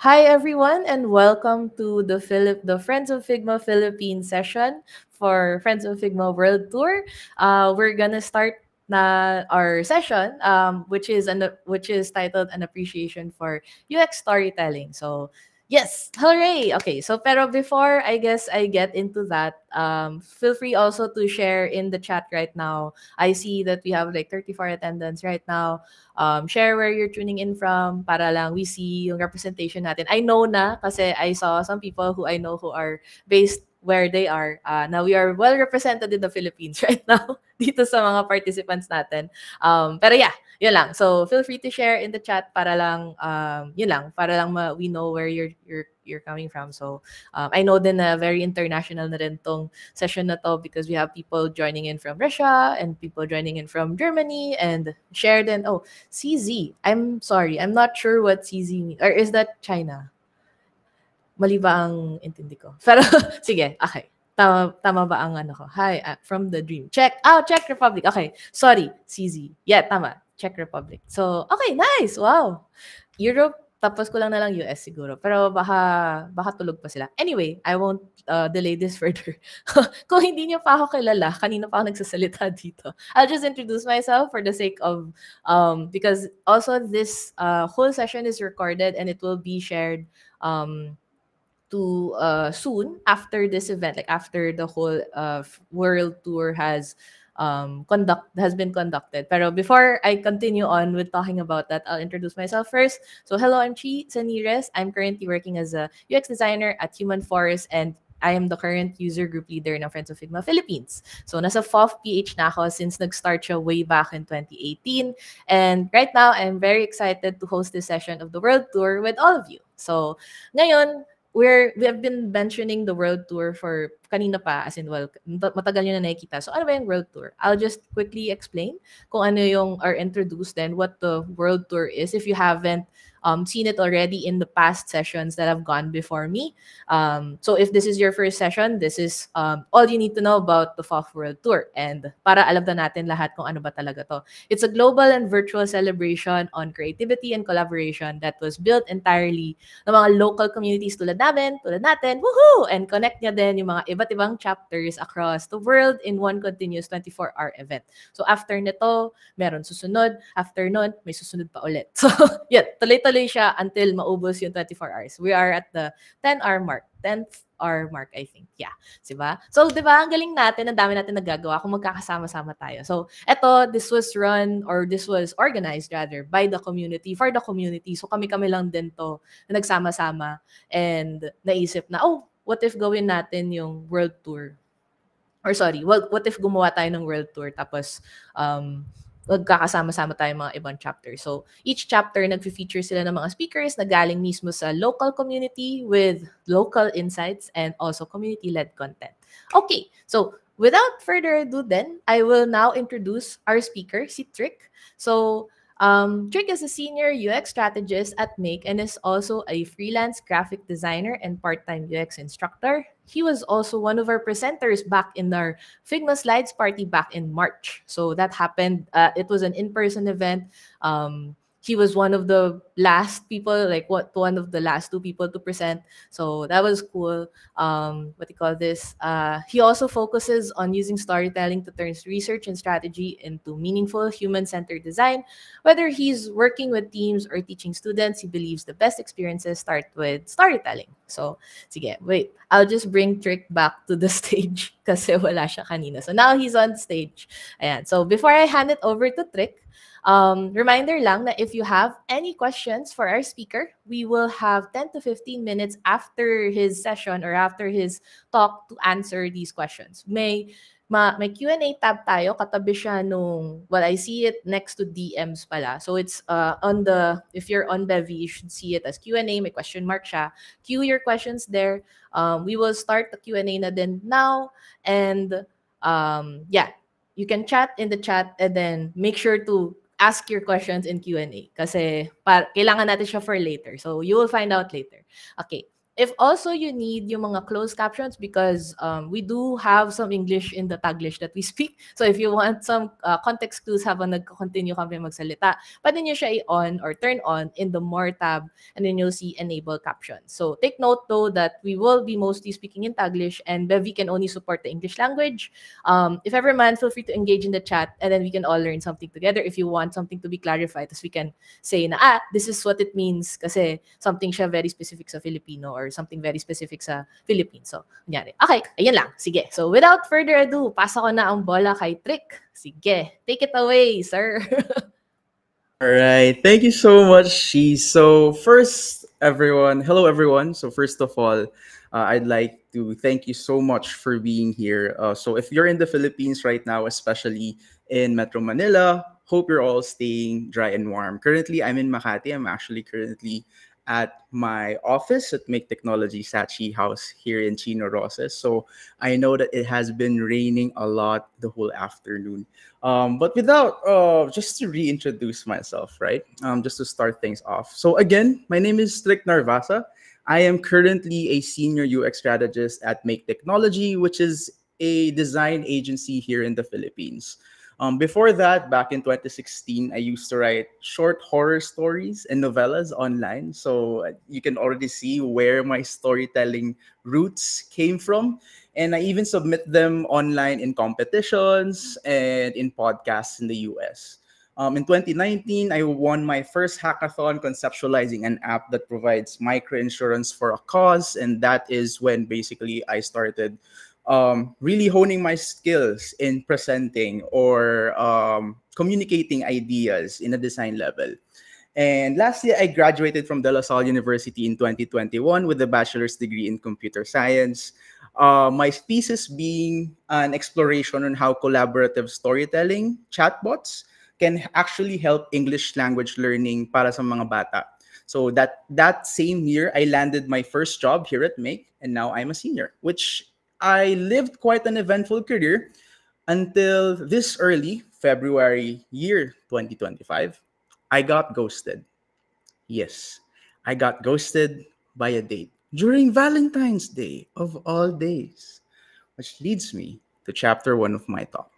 Hi everyone and welcome to the Friends of Figma Philippines session for Friends of Figma World Tour. We're gonna start na our session, which is titled An Appreciation for UX Storytelling. So yes, hooray! Okay, so pero before I guess I get into that, feel free also to share in the chat right now. I see that we have like 34 attendants right now. Share where you're tuning in from para lang we see yung representation natin. I know na kasi I saw some people who I know who are based where they are. Now we are well represented in the Philippines right now dito sa mga participants natin. Pero yeah, yun lang. So feel free to share in the chat para lang yun lang para lang we know where you're coming from. So I know din na very international na rin tong session na to because we have people joining in from Russia and people joining in from Germany and share din. Oh, CZ. I'm sorry. I'm not sure what CZ means. Or is that China? Mali ba ang intindi ko? Pero, sige, okay. Tama ba ang ano ko? Hi, from the dream. Czech Republic. Okay, sorry, CZ. Yeah, tama. Czech Republic. So, okay, nice. Wow. Europe, tapos ko lang na lang US siguro. Pero baka tulog pa sila. Anyway, I won't delay this further. Kung hindi niyo pa ako kilala, kanina pa ako nagsasalita dito. I'll just introduce myself for the sake of, because also this whole session is recorded and it will be shared to soon after this event, like after the whole world tour has been conducted. Pero before I continue on with talking about that, I'll introduce myself first. So hello, I'm Chi Sanires. I'm currently working as a UX designer at Human Forest and I am the current user group leader ng Friends of Figma Philippines. So nasa FOF PH na ako since nag-start siya way back in 2018. And right now, I'm very excited to host this session of the World Tour with all of you. So ngayon, we have been mentioning the world tour for kanina pa, as in, well, matagal nyo na nakikita. So, ano ba yung world tour? I'll just quickly explain kung ano yung, or introduce then what the world tour is if you haven't seen it already in the past sessions that have gone before me. So, if this is your first session, this is all you need to know about the FOF World Tour. And para alam na natin lahat kung ano ba talaga to. It's a global and virtual celebration on creativity and collaboration that was built entirely ng mga local communities tulad natin, woohoo! And connect niya din yung mga iba't ibang chapters across the world in one continuous 24-hour event. So after nito, meron susunod. After nun, may susunod pa ulit. So, yeah, tuloy-tuloy siya until maubos yung 24 hours. We are at the 10-hour mark. 10th hour mark, I think. Yeah. Diba? So, diba, ang galing natin, ang dami natin nagagawa kung magkakasama-sama tayo. So, this was organized rather by the community, for the community. So, kami-kami lang din to na nagsama-sama and naisip na, oh, what if gawin natin yung world tour? Or sorry, what if gumawa tayo ng world tour tapos magkakasama-sama tayo mga ibang chapter. So, each chapter nag-feature sila ng mga speakers na galing mismo sa local community with local insights and also community-led content. Okay, so without further ado then, I will now introduce our speaker, si Trick. So, Trick is a senior UX strategist at Make and is also a freelance graphic designer and part-time UX instructor. He was also one of our presenters back in our Figma Slides party back in March. So that happened. It was an in-person event. He was one of the last people, one of the last two people to present. So that was cool. What do you call this? He also focuses on using storytelling to turn research and strategy into meaningful human-centered design. Whether he's working with teams or teaching students, he believes the best experiences start with storytelling. So, sige, wait. I'll just bring Trick back to the stage kasi wala siya kanina. So now he's on stage. Ayan. So before I hand it over to Trick, reminder lang na if you have any questions for our speaker, we will have 10 to 15 minutes after his session or after his talk to answer these questions. May Q&A tab tayo, katabi siya nung, well, I see it next to DMs pala. So it's if you're on Bevy, you should see it as Q&A, may question mark siya. Queue your questions there. We will start the Q&A na din now. And yeah, you can chat in the chat and then make sure to ask your questions in Q&A kasi kailangan natin siya for later. So you will find out later. Okay. If also you need yung mga closed captions, because we do have some English in the Taglish that we speak. So if you want some context clues habang nagko-continue kami magsalita, pwede nyo siya i-on or turn on in the More tab, and then you'll see enable captions. So take note though that we will be mostly speaking in Taglish, and Bevi can only support the English language. If ever man, feel free to engage in the chat, and then we can all learn something together. If you want something to be clarified, as we can say na, this is what it means kasi something siya very specific sa Filipino or something very specific sa Philippines. So, kunyari. Okay, ayun lang. Sige. So, without further ado, pasa ko na ang bola kay Trick. Sige. Take it away, sir. All right. Thank you so much, She. So, hello, everyone. So, first of all, I'd like to thank you so much for being here. So, if you're in the Philippines right now, especially in Metro Manila, hope you're all staying dry and warm. Currently, I'm in Makati. I'm actually currently at my office at Make Technology Sachi House here in Chino Roses. So, I know that it has been raining a lot the whole afternoon. But without, just to reintroduce myself, right? Just to start things off. So again, my name is Strick Narvasa. I am currently a senior UX strategist at Make Technology, which is a design agency here in the Philippines. Before that, back in 2016, I used to write short horror stories and novellas online. So you can already see where my storytelling roots came from. And I even submit them online in competitions and in podcasts in the US. In 2019, I won my first hackathon conceptualizing an app that provides microinsurance for a cause. And that is when basically I started really honing my skills in presenting or communicating ideas in a design level. And lastly, I graduated from De La Salle University in 2021 with a bachelor's degree in computer science. My thesis being an exploration on how collaborative storytelling chatbots can actually help English language learning para sa mga bata. So that same year, I landed my first job here at Make, and now I'm a senior, which I lived quite an eventful career until this early February year 2025. I got ghosted. Yes, I got ghosted by a date during Valentine's Day of all days, which leads me to chapter one of my talk.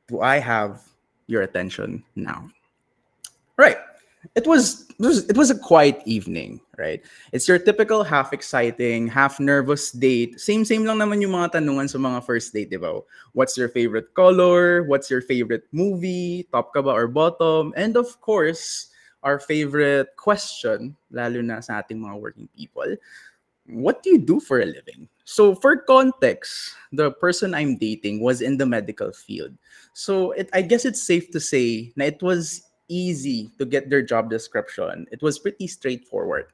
Do I have your attention now? Right. It was a quiet evening, right? It's your typical half exciting, half nervous date. Same lang naman yung mga tanungan sa mga first date, di ba? What's your favorite color? What's your favorite movie? Top ka ba or bottom? And of course, our favorite question, lalo na sa ating mga working people, what do you do for a living? So for context, the person I'm dating was in the medical field. So I guess it's safe to say na it was easy to get their job description. It was pretty straightforward.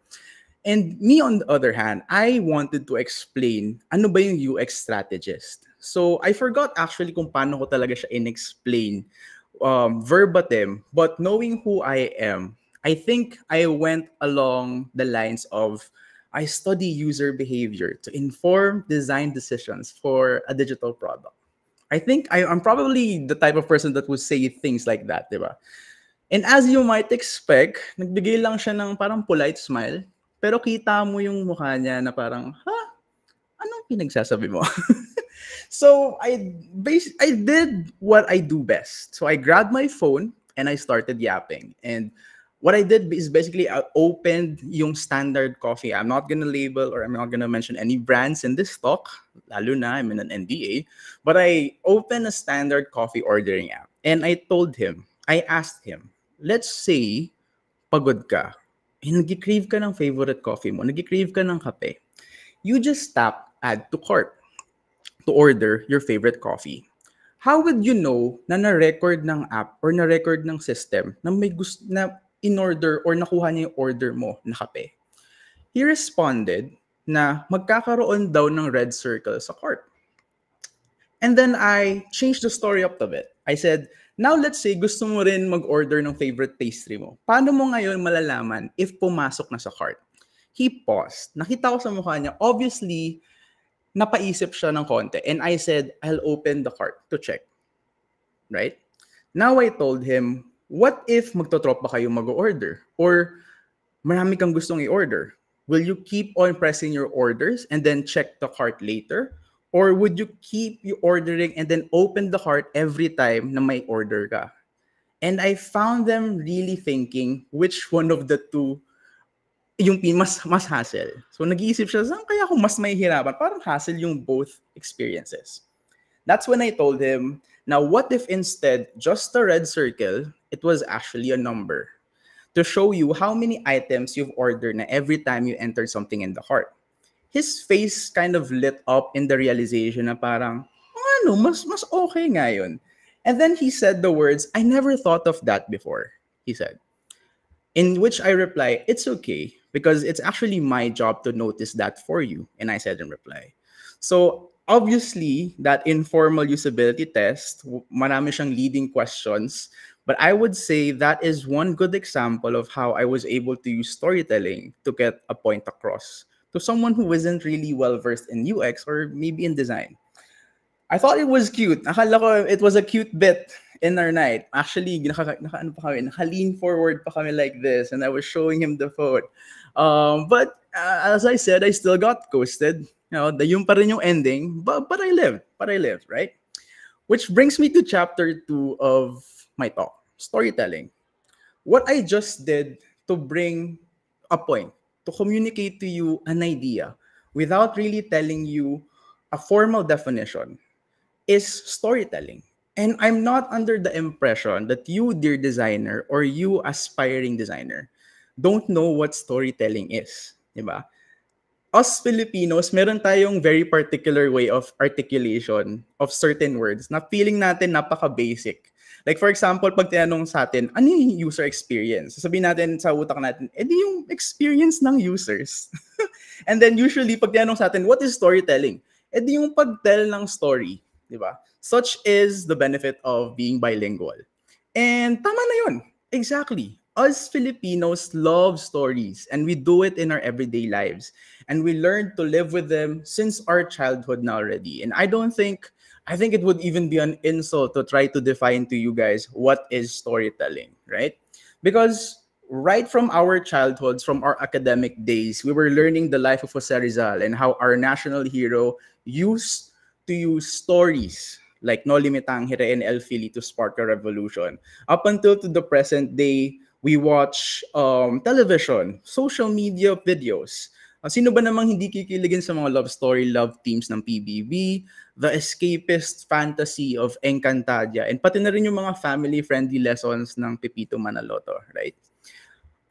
And me, on the other hand, I wanted to explain ano ba yung UX strategist. So I forgot actually kung paano ko talaga siya in-explain verbatim. But knowing who I am, I think I went along the lines of I study user behavior to inform design decisions for a digital product. I think I'm probably the type of person that would say things like that, di ba? And as you might expect, nagbigay lang siya ng parang polite smile, pero kita mo yung mukha niya na parang, anong pinagsasabi mo? So I did what I do best. So I grabbed my phone and I started yapping. And what I did is basically I opened yung standard coffee. I'm not gonna label or I'm not gonna mention any brands in this talk. Lalo na, I'm in an NDA. But I opened a standard coffee ordering app. And I asked him, let's say, pagod ka. Nag-crave ka ng favorite coffee mo. Nag-crave ka ng kape. You just tap add to cart to order your favorite coffee. How would you know na na-record ng app or na-record ng system na may gusto na in-order or nakuha niya yung order mo na kape? He responded na magkakaroon daw ng red circle sa cart. And then I changed the story up a bit. I said, now let's say gusto mo rin mag-order ng favorite pastry mo. Paano mo ngayon malalaman if pumasok na sa cart? He paused. Nakita ko sa mukha niya, obviously, napaisip siya ng konti. And I said, I'll open the cart to check. Right? Now I told him, what if magtotropa kayo mag-order? Or marami kang gustong i-order? Will you keep on pressing your orders and then check the cart later? Or would you keep you ordering and then open the cart every time na may order ka? And I found them really thinking which one of the two yung mas hassle. So nag-iisip siya, saan kaya ako mas may hirapan? Parang hassle yung both experiences. That's when I told him, now what if instead just a red circle, it was actually a number to show you how many items you've ordered na every time you enter something in the cart. His face kind of lit up in the realization na parang, ano, mas okay nga yun. And then he said the words, I never thought of that before, he said. In which I reply, it's okay, because it's actually my job to notice that for you. And I said in reply. So obviously, that informal usability test, marami siyang leading questions. But I would say that is one good example of how I was able to use storytelling to get a point across to someone who isn't really well versed in UX or maybe in design. I thought it was cute. Akala ko it was a cute bit in our night. Actually, naka-lean forward pa kami like this, and I was showing him the phone. But as I said, I still got ghosted. Yung pa rin yung ending, but I lived, right? Which brings me to chapter 2 of my talk, storytelling. What I just did to bring a point, to communicate to you an idea without really telling you a formal definition, is storytelling. And I'm not under the impression that you, dear designer, or you, aspiring designer, don't know what storytelling is. Diba? Us Filipinos, meron tayong very particular way of articulation of certain words na feeling natin napaka-basic. Like for example, pag tinanong sa atin, ano yung user experience? Sabihin natin sa utak natin, di yung experience ng users. And then usually, pag tinanong sa atin, what is storytelling? Di yung pag-tell ng story. Diba? Such is the benefit of being bilingual. And tama na yun. Exactly. Us Filipinos love stories, and we do it in our everyday lives. And we learn to live with them since our childhood now already. And I think it would even be an insult to try to define to you guys what is storytelling, right? Because right from our childhoods, from our academic days, we were learning the life of Jose Rizal and how our national hero used to use stories like No Limitang Hire and El Fili to spark a revolution. Up until to the present day, we watch television, social media videos. Sino ba namang hindi kikiligin sa mga love story, love themes ng PBB, the escapist fantasy of Encantadia, and pati na rin yung mga family-friendly lessons ng Pepito Manaloto, right?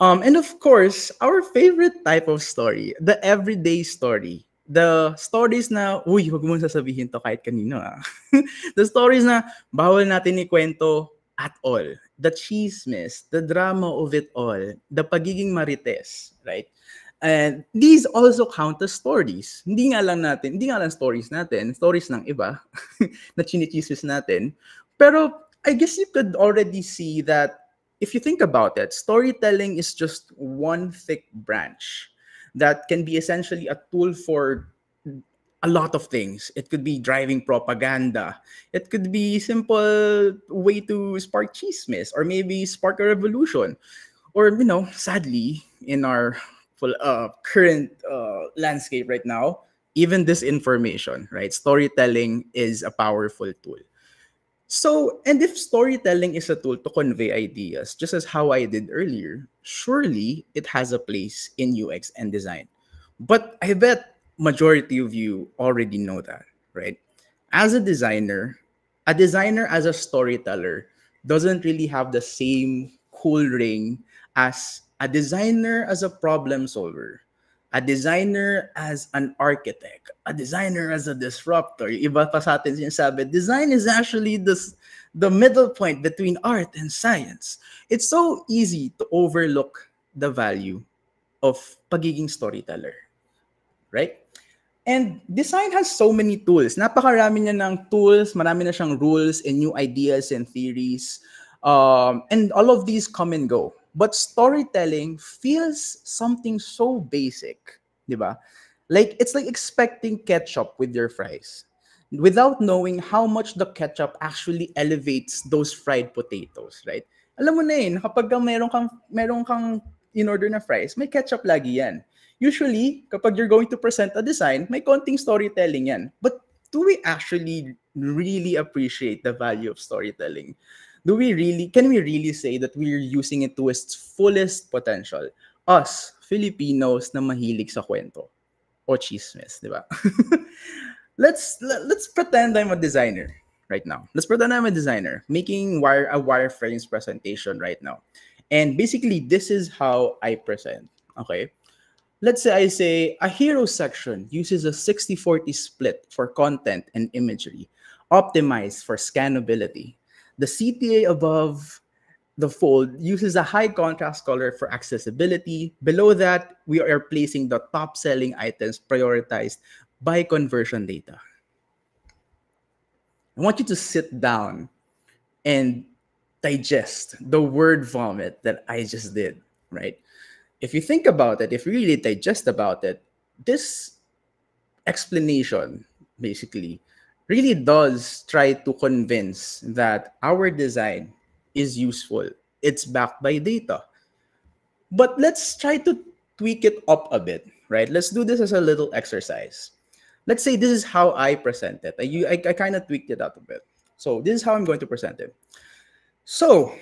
And of course, our favorite type of story, the everyday story. The stories na, uy, huwag mo sasabihin to kahit kanino. The stories na bawal natin ikwento at all. The chismis, the drama of it all, the pagiging marites, right? And these also count as stories. Hindi nga lang stories natin, stories ng iba na chinichismis natin. Pero I guess you could already see that if you think about it, storytelling is just one thick branch that can be essentially a tool for a lot of things. It could be driving propaganda. It could be simple way to spark chismis or maybe spark a revolution. Or, sadly, in our current landscape right now, even disinformation, right? Storytelling is a powerful tool. So, and if storytelling is a tool to convey ideas, just as how I did earlier, surely it has a place in UX and design. But I bet majority of you already know that, right? As a designer as a storyteller doesn't really have the same cool ring as a designer as a problem solver, a designer as an architect, a designer as a disruptor. Iba pa sa atin sinasabi, design is actually the middle point between art and science. It's so easy to overlook the value of pagiging storyteller, right? And design has so many tools. Napakarami niya ng tools, marami na siyang rules and new ideas and theories. And all of these come and go. But storytelling feels something so basic, di ba? Like, it's like expecting ketchup with your fries without knowing how much the ketchup actually elevates those fried potatoes, right? Alam mo na yun, kapag meron kang in-order na fries, may ketchup lagi yan. Usually, kapag you're going to present a design, may konting storytelling yan. But do we actually really appreciate the value of storytelling? Can we really say that we're using it to its fullest potential? Us, Filipinos na mahilig sa kwento o chismes, di ba? Let's pretend I'm a designer right now. Let's pretend I'm a designer making a wireframes presentation right now. And basically, this is how I present. Okay. Let's say I say a hero section uses a 60-40 split for content and imagery, optimized for scannability. The CTA above the fold uses a high contrast color for accessibility. Below that, we are placing the top selling items prioritized by conversion data. I want you to sit down and digest the word vomit that I just did, right? If you think about it, if you really digest about it, this explanation basically really does try to convince that our design is useful. It's backed by data. But let's try to tweak it up a bit, right? Let's do this as a little exercise. Let's say this is how I present it. I kind of tweaked it out a bit. So this is how I'm going to present it. So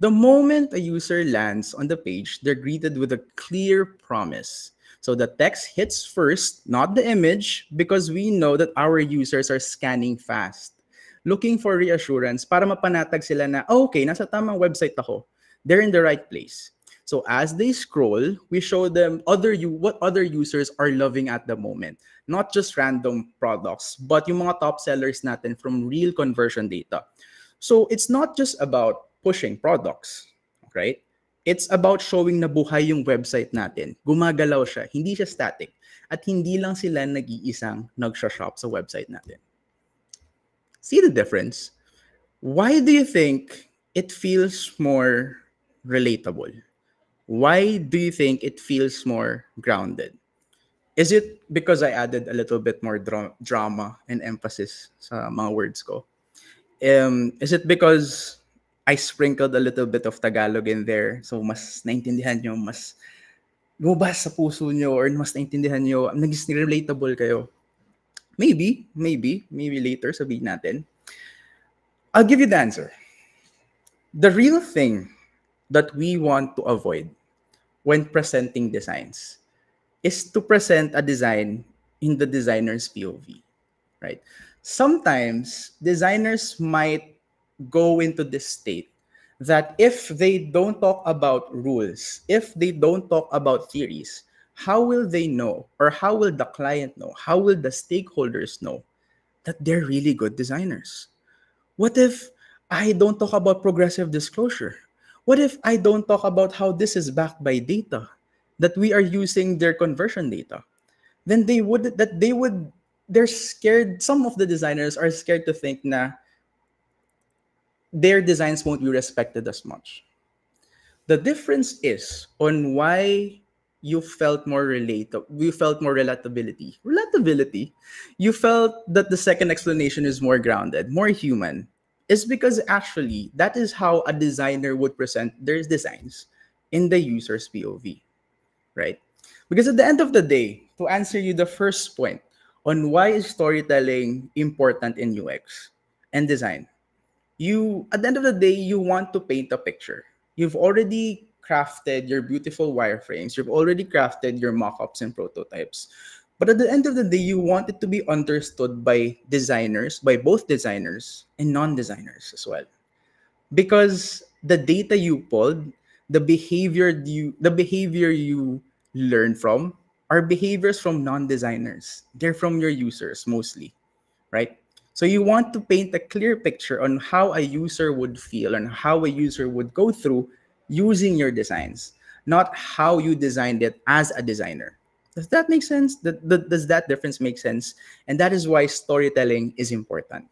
the moment a user lands on the page, they're greeted with a clear promise. So the text hits first, not the image, because we know that our users are scanning fast, looking for reassurance para mapanatag sila na, oh, okay, nasa tamang website ako. They're in the right place. So as they scroll, we show them what other users are loving at the moment. Not just random products, but yung mga top sellers natin from real conversion data. So it's not just about pushing products, right? It's about showing na buhay yung website natin. Gumagalaw siya, hindi siya static. At hindi lang sila nag-iisang nagsha-shop sa website natin. See the difference? Why do you think it feels more relatable? Why do you think it feels more grounded? Is it because I added a little bit more drama and emphasis sa mga words ko? Is it because I sprinkled a little bit of Tagalog in there so mas naintindihan nyo, mas lumabas sa puso nyo, or mas naintindihan nyo, naging relatable kayo? Maybe later sabihin natin. I'll give you the answer. The real thing that we want to avoid when presenting designs is to present a design in the designer's POV, right? Sometimes designers might go into this state that if they don't talk about rules, if they don't talk about theories, how will they know, or how will the client know, how will the stakeholders know that they're really good designers? What if I don't talk about progressive disclosure? What if I don't talk about how this is backed by data, that we are using their conversion data? Then they're scared. Some of the designers are scared to think na their designs won't be respected as much. The difference is on why you felt more relatability. You felt that the second explanation is more grounded, more human. Is because actually that is how a designer would present their designs in the user's POV, right? Because at the end of the day, to answer you the first point on why is storytelling important in UX and design, at the end of the day, you want to paint a picture. You've already crafted your beautiful wireframes. You've already crafted your mock-ups and prototypes. But at the end of the day, you want it to be understood by designers, by both designers and non-designers as well. Because the data you pulled, the behavior you learn from are behaviors from non-designers. They're from your users mostly, right? So you want to paint a clear picture on how a user would feel and how a user would go through using your designs, not how you designed it as a designer. Does that make sense? Does that difference make sense? And that is why storytelling is important.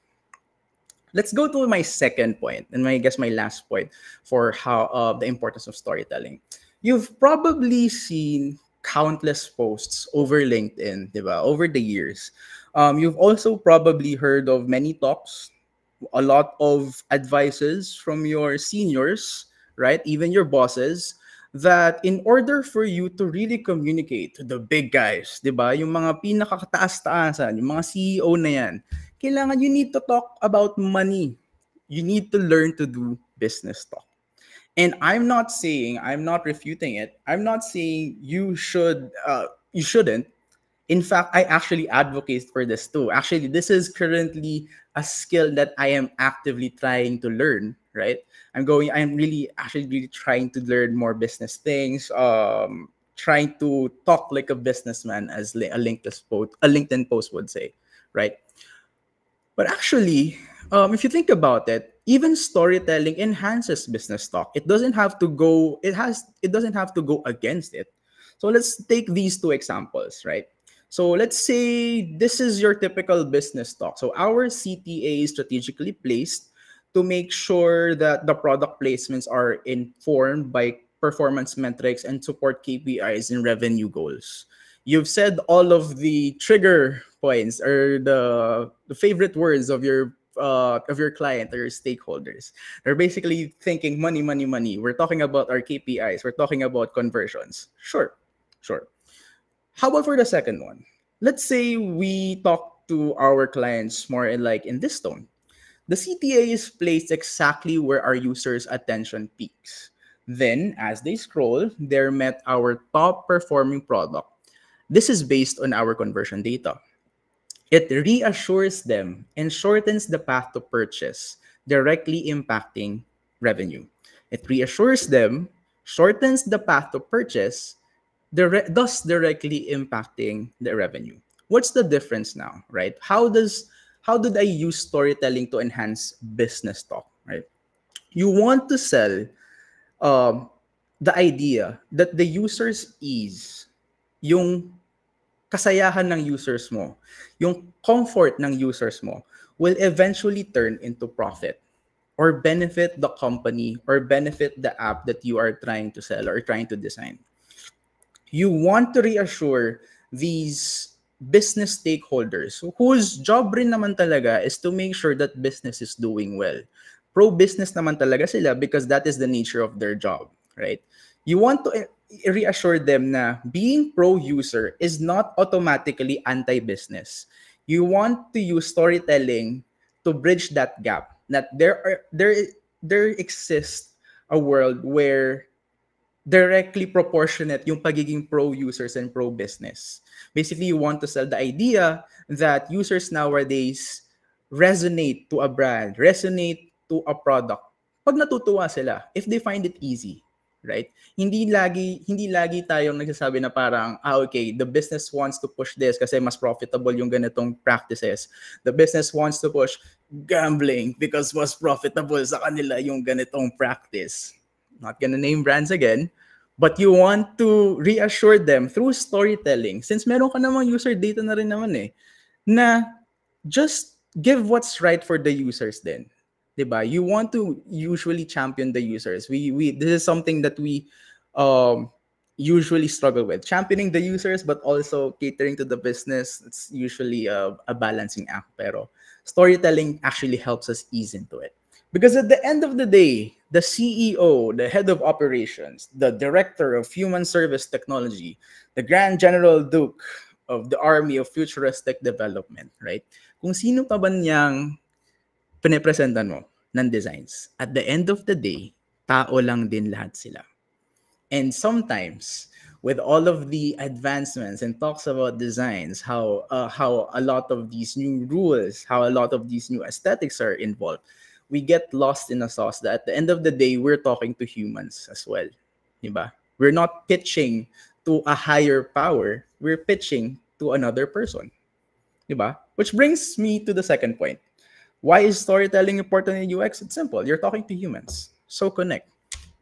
Let's go to my second point, and I guess my last point for how the importance of storytelling. You've probably seen countless posts over LinkedIn, diba, over the years. You've also probably heard of many talks, a lot of advices from your seniors, right? Even your bosses, that in order for you to really communicate to the big guys, 'di ba? Yung mga pinakakataas-taasan, yung mga CEO na 'yan, kailangan you need to talk about money. You need to learn to do business talk. And I'm not refuting it. I'm not saying you shouldn't. In fact, I actually advocate for this too. Actually, this is currently a skill that I am actively trying to learn, right? I'm really actually really trying to learn more business things, trying to talk like a businessman, as a LinkedIn post would say, right? But actually, if you think about it, even storytelling enhances business talk. It doesn't have to go against it. So let's take these two examples, right? So let's say this is your typical business talk. So our CTA is strategically placed to make sure that the product placements are informed by performance metrics and support KPIs and revenue goals. You've said all of the trigger points or the favorite words of your client or your stakeholders. They're basically thinking money, money, money. We're talking about our KPIs. We're talking about conversions. Sure, sure. How about for the second one? Let's say we talk to our clients more in this tone. The CTA is placed exactly where our users' attention peaks. Then, as they scroll, they're met our top performing product. This is based on our conversion data. It reassures them and shortens the path to purchase, directly impacting revenue. It reassures them, shortens the path to purchase, thus directly impacting the revenue. What's the difference now, right? How did I use storytelling to enhance business talk, right? You want to sell um, the idea that the user's ease, yung kasayahan ng users mo, yung comfort ng users mo, will eventually turn into profit or benefit the company or benefit the app that you are trying to sell or trying to design. You want to reassure these business stakeholders whose job rin naman talaga is to make sure that business is doing well. Pro-business naman talaga sila because that is the nature of their job, right? You want to reassure them na being pro-user is not automatically anti-business. You want to use storytelling to bridge that gap. That there exists a world where directly proportionate yung pagiging pro-users and pro-business. Basically, you want to sell the idea that users nowadays resonate to a brand, resonate to a product pag natutuwa sila, if they find it easy, right? Hindi lagi tayong nagsasabi na parang, okay, the business wants to push this kasi mas profitable yung ganitong practices. The business wants to push gambling because mas profitable sa kanila yung ganitong practice. Not gonna name brands again, but you want to reassure them through storytelling, since meron ka namang user data na rin naman na just give what's right for the users then. Diba? You want to usually champion the users. We This is something that we usually struggle with. Championing the users but also catering to the business. It's usually a balancing act. Pero storytelling actually helps us ease into it. Because at the end of the day, the CEO, the head of operations, the director of human service technology, the Grand General Duke of the Army of Futuristic Development, right? Kung sino pa ba niyang pinepresentan mo ng designs, at the end of the day, tao lang din lahat sila. And sometimes, with all of the advancements and talks about designs, how a lot of these new rules, how a lot of these new aesthetics are involved, we get lost in a sauce that at the end of the day, we're talking to humans as well. Diba? We're not pitching to a higher power. We're pitching to another person. Diba? Which brings me to the second point. Why is storytelling important in UX? It's simple. You're talking to humans. So connect.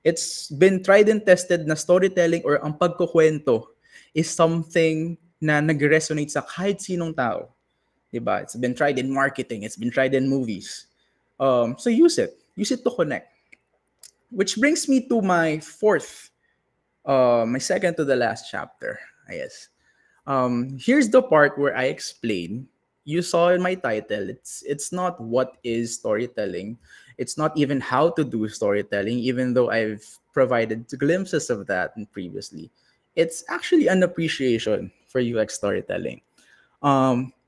It's been tried and tested na storytelling or ang pagkukwento is something na nag-resonate sa kahit sinong tao. Diba? It's been tried in marketing. It's been tried in movies. So use it. Use it to connect. Which brings me to my my second to the last chapter, I guess. Here's the part where I explain. You saw in my title. It's not what is storytelling. It's not even how to do storytelling, even though I've provided glimpses of that previously. It's actually an appreciation for UX storytelling.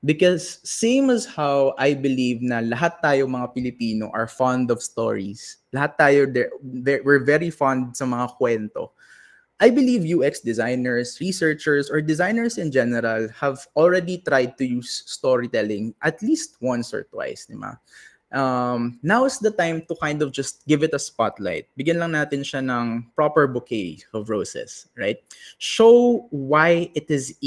Because same as how I believe na lahat tayo mga Pilipino are fond of stories. Lahat tayo, we're very fond sa mga kwento. I believe UX designers, researchers, or designers in general have already tried to use storytelling at least once or twice, di ba? Now is the time to kind of just give it a spotlight. Bigyan lang natin siya ng proper bouquet of roses, right? Show why it is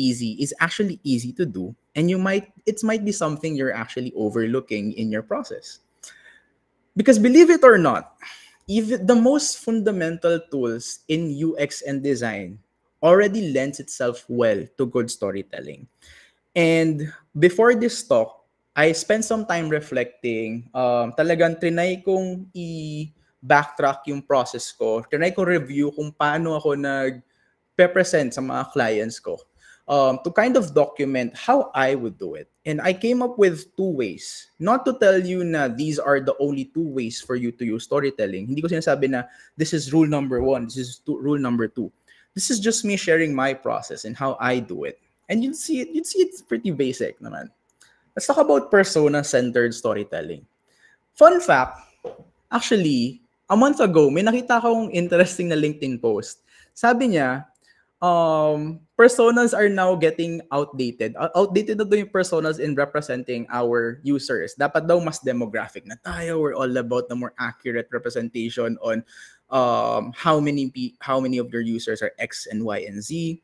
actually easy to do, and it might be something you're actually overlooking in your process. Because believe it or not, even the most fundamental tools in UX and design already lends itself well to good storytelling. And before this talk, I spent some time reflecting. Talagang trinay kong i-backtrack yung process ko. Trinay ko review kung paano ako nag-present sa mga clients ko. To kind of document how I would do it. And I came up with two ways. Not to tell you na these are the only two ways for you to use storytelling. Hindi ko sinasabi na this is rule number 1, this is rule number 2. This is just me sharing my process and how I do it. And you'd see it's pretty basic naman. Let's talk about persona-centered storytelling. Fun fact, actually, a month ago, may nakita akong interesting na LinkedIn post. Sabi niya, personas are now getting outdated. Outdated na daw yung personas in representing our users. Dapat daw mas demographic na tayo. We're all about the more accurate representation on how many of your users are X and Y and Z.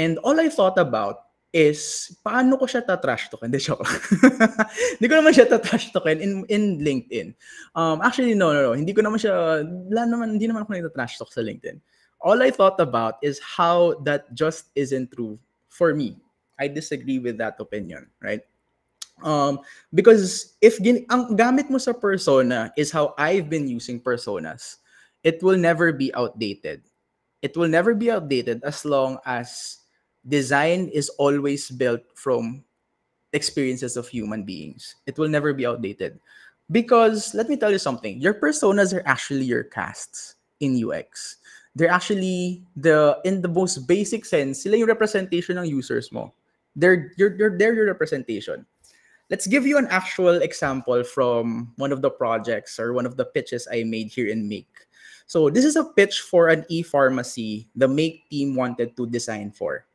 And all I thought about is paano ko siya tatrash talkin. Hindi Hindi ko naman siya tatrash talkin in LinkedIn. Actually, no. Hindi ko naman siya, hindi naman ako nagtatrash talk sa LinkedIn. All I thought about is how that just isn't true for me. I disagree with that opinion, right? Because if ang gamit mo sa persona is how I've been using personas, it will never be outdated. It will never be outdated as long as design is always built from experiences of human beings. It will never be outdated. Because let me tell you something, your personas are actually your casts in UX. They're actually in the most basic sense, sila yung representation ng users mo. They're your representation. Let's give you an actual example from one of the projects or one of the pitches I made here in Make. So this is a pitch for an e-pharmacy the Make team wanted to design for.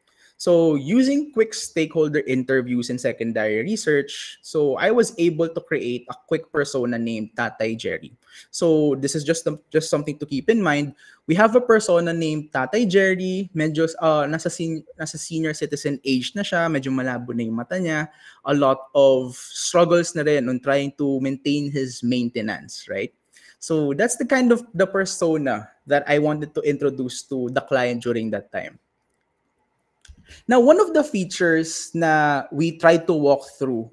So using quick stakeholder interviews and secondary research, so I was able to create a quick persona named Tatay Jerry. So this is just something to keep in mind. We have a persona named Tatay Jerry, medyo nasa senior citizen age na siya, medyo malabo na yung mata niya, a lot of struggles na rin on trying to maintain his maintenance, right? So that's the kind of the persona that I wanted to introduce to the client during that time. Now, one of the features na we tried to walk through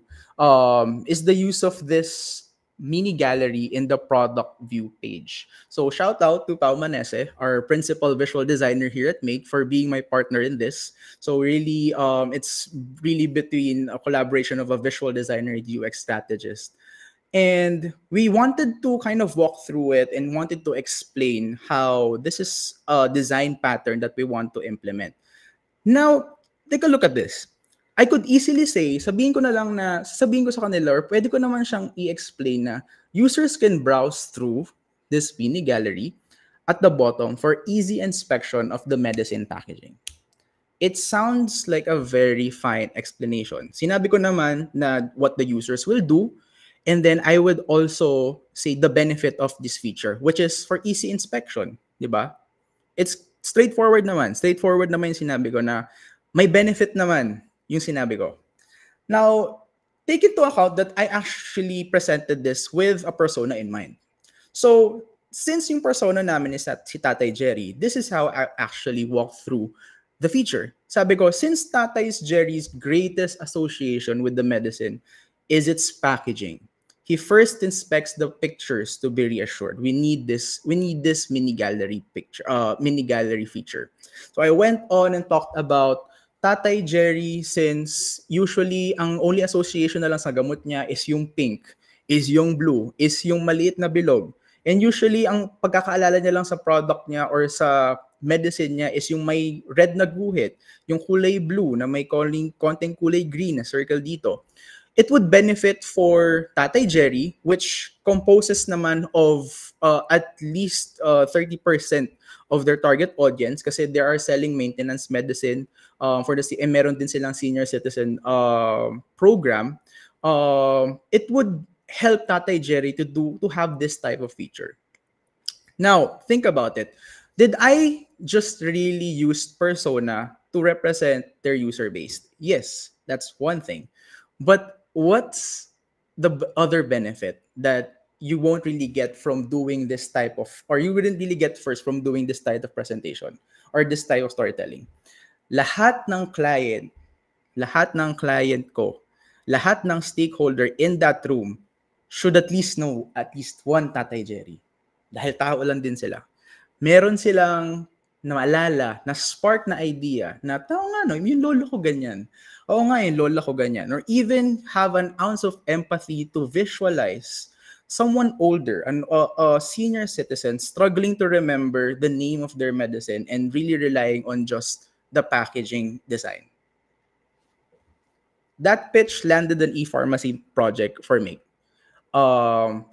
is the use of this mini gallery in the product view page. So shout out to Pao Manese, our principal visual designer here at Make, for being my partner in this. So really, it's really between a collaboration of a visual designer and UX strategist. And we wanted to kind of walk through it and wanted to explain how this is a design pattern that we want to implement. Now, take a look at this. I could easily say, sabihin ko sa kanila, or pwede ko naman siyang i-explain na users can browse through this mini gallery at the bottom for easy inspection of the medicine packaging. It sounds like a very fine explanation. Sinabi ko naman na what the users will do, and then I would also say the benefit of this feature, which is for easy inspection, di ba? It's straightforward naman. Straightforward naman yung sinabi ko na may benefit naman yung sinabi ko. Now, take into account that I actually presented this with a persona in mind. So, since yung persona namin is si Tatay Jerry, this is how I actually walked through the feature. Sabi ko, since Tatay Jerry's greatest association with the medicine is its packaging, he first inspects the pictures to be reassured. We need this mini gallery feature. So I went on and talked about Tatay Jerry, since usually ang only association na lang sa gamot niya is yung pink. is yung blue, is yung maliit na bilog. And usually, ang pagkakaalala niya lang sa product niya or sa medicine niya is yung may red na guhit, yung kulay blue na may konting kulay green na circle dito. It would benefit for Tatay Jerry, which composes naman of at least 30% of their target audience kasi they are selling maintenance medicine for meron din silang senior citizen program. It would help Tatay Jerry to have this type of feature. Now, think about it. Did I just really use persona to represent their user base? Yes, that's one thing. But what's the other benefit that you won't really get from doing this type of, or you wouldn't really get first from doing this type of presentation or this type of storytelling? Lahat ng client ko, lahat ng stakeholder in that room should at least know at least one Tatay Jerry. Dahil tao lang din sila. Meron silang naalala, na spark na idea na tao nga no, yung lolo ko ganyan. Oo nga, yung lola ko ganyan. Or even have an ounce of empathy to visualize someone older, a senior citizen struggling to remember the name of their medicine and really relying on just the packaging design. That pitch landed an e-pharmacy project for me.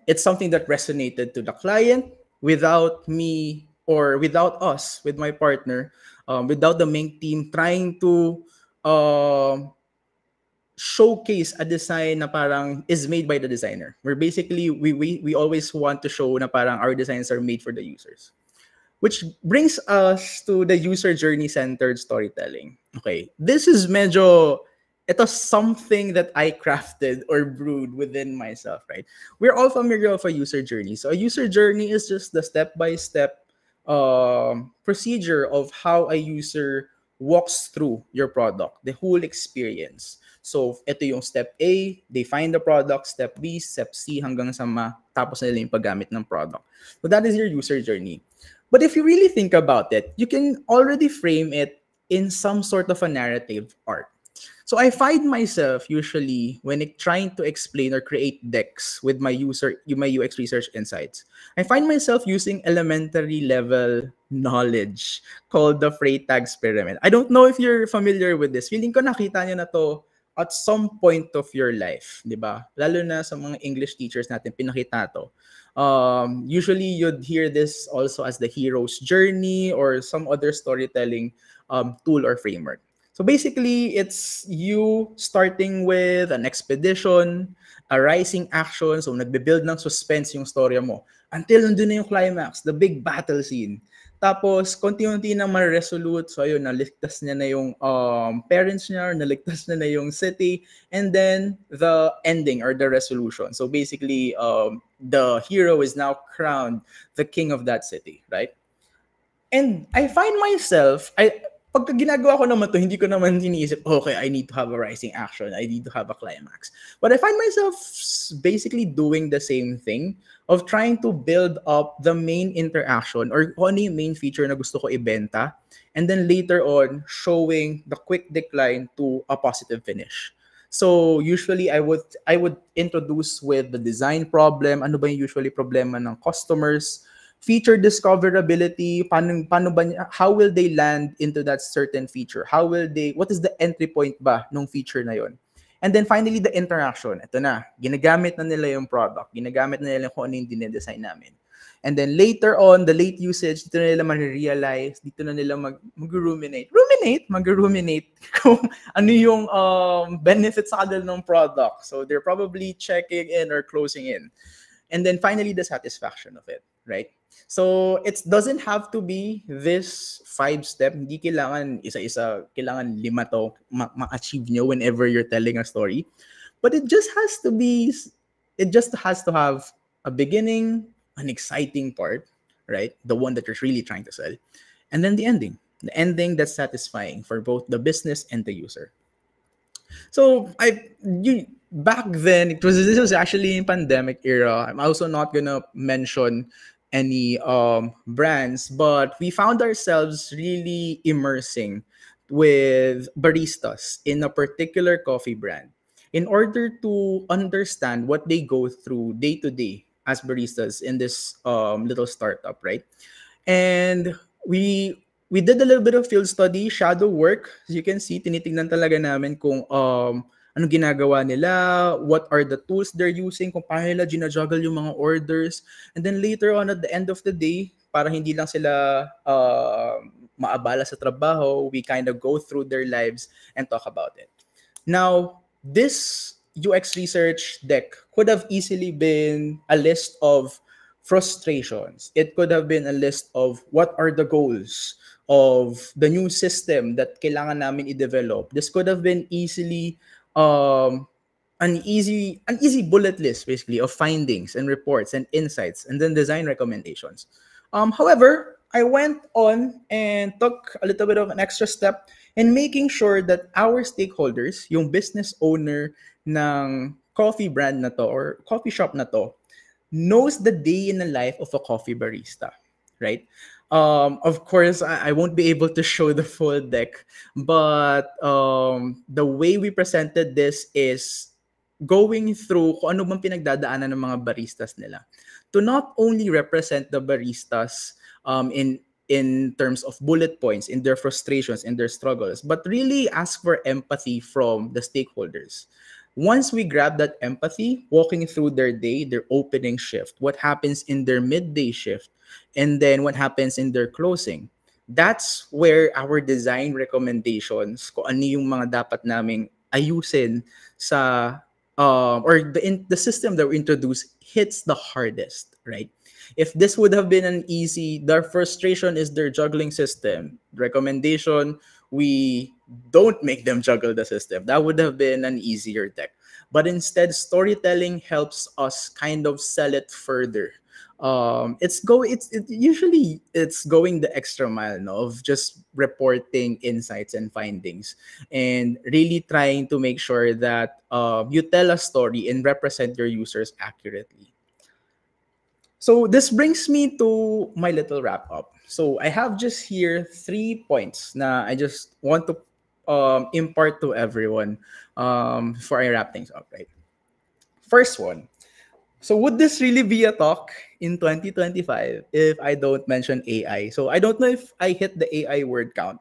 It's something that resonated to the client without me or without us, with my partner, without the main team trying to showcase a design na parang is made by the designer. Where basically, we always want to show na parang our designs are made for the users. Which brings us to the user journey-centered storytelling. Okay, this is ito something that I crafted or brewed within myself, right? We're all familiar with a user journey. So a user journey is just the step-by-step procedure of how a user walks through your product, the whole experience. So ito yung step A, they find the product, step B, step C, hanggang sa matapos nila yung paggamit ng product. So that is your user journey. But if you really think about it, you can already frame it in some sort of a narrative arc. So I find myself usually when trying to explain or create decks with my UX research insights, I find myself using elementary level knowledge called the Freytag's pyramid. I don't know if you're familiar with this. Feeling ko nakita niyo na to at some point of your life, di ba? Lalo na sa mga English teachers natin, pinakita to. Usually you'd hear this also as the hero's journey or some other storytelling tool or framework. So basically, it's you starting with an expedition, a rising action, so nagbe-build ng suspense yung storya mo. Until nandun na yung climax, the big battle scene. Tapos, konti-unti na ma-resolute. So ayun, naligtas niya na yung parents niya, naligtas na yung city, and then the ending or the resolution. So basically, the hero is now crowned the king of that city, right? And I find myself, pagka ginagawa ko naman to, hindi ko naman iniisip, okay, I need to have a rising action, I need to have a climax. But I find myself basically doing the same thing of trying to build up the main interaction or kung ano yung main feature na gusto ko ibenta, and then later on, showing the quick decline to a positive finish. So usually I would introduce with the design problem, ano ba yung usually problema ng customers, feature discoverability, how will they land into that certain feature? What is the entry point ba nung feature na yon? And then finally, the interaction. Ito na, ginagamit na nila yung product, ginagamit na nila kung ano yung dinedesign namin. And then later on, the late usage, dito na nila ma-realize, dito na nila mag-ruminate kung ano yung benefits sa kanila ng product. So they're probably checking in or closing in. And then finally, the satisfaction of it, right? So it doesn't have to be this 5-step. Hindi kailangan isa-isa, kailangan 5 to ma-achieve nyo whenever you're telling a story. But it just has to have a beginning, an exciting part, right? The one that you're really trying to sell. And then the ending that's satisfying for both the business and the user. So back then, this was actually in pandemic era. I'm also not gonna mention any brands, but we found ourselves really immersing with baristas in a particular coffee brand. in order to understand what they go through day to day as baristas in this little startup, right? And we did a little bit of field study, shadow work. As you can see, tinitingnan talaga namin kung ano ginagawa nila, what are the tools they're using, kung paano nila ginajuggle yung mga orders. And then later on at the end of the day, para hindi lang sila maabala sa trabaho, we kind of go through their lives and talk about it. Now, this UX research deck could have easily been a list of frustrations. It could have been a list of what are the goals of the new system that kailangan namin i-develop. This could have been easily um, an easy bullet list basically of findings and reports and insights and then design recommendations. However, I went on and took a little bit of an extra step in making sure that our stakeholders, yung business owner ng coffee brand na to or coffee shop na to, knows the day in the life of a coffee barista, right? Of course, I won't be able to show the full deck, but the way we presented this is going through kung ano bang pinagdadaanan ng mga baristas nila to not only represent the baristas in terms of bullet points, in their frustrations, in their struggles, but really ask for empathy from the stakeholders. Once we grab that empathy, walking through their day, their opening shift, what happens in their midday shift, and then what happens in their closing, that's where our design recommendations, kung ano yung mga dapat naming ayusin sa, or the system that we introduce hits the hardest, right? If this would have been an easy, their frustration is their juggling system. Recommendation, we don't make them juggle the system. That would have been an easier deck. But instead, storytelling helps us kind of sell it further. Usually it's going the extra mile, no, of just reporting insights and findings and really trying to make sure that you tell a story and represent your users accurately. So this brings me to my little wrap up. So I have just here 3 points na I just want to impart to everyone before I wrap things up, right? First one. So would this really be a talk in 2025 if I don't mention AI? So I don't know if I hit the AI word count.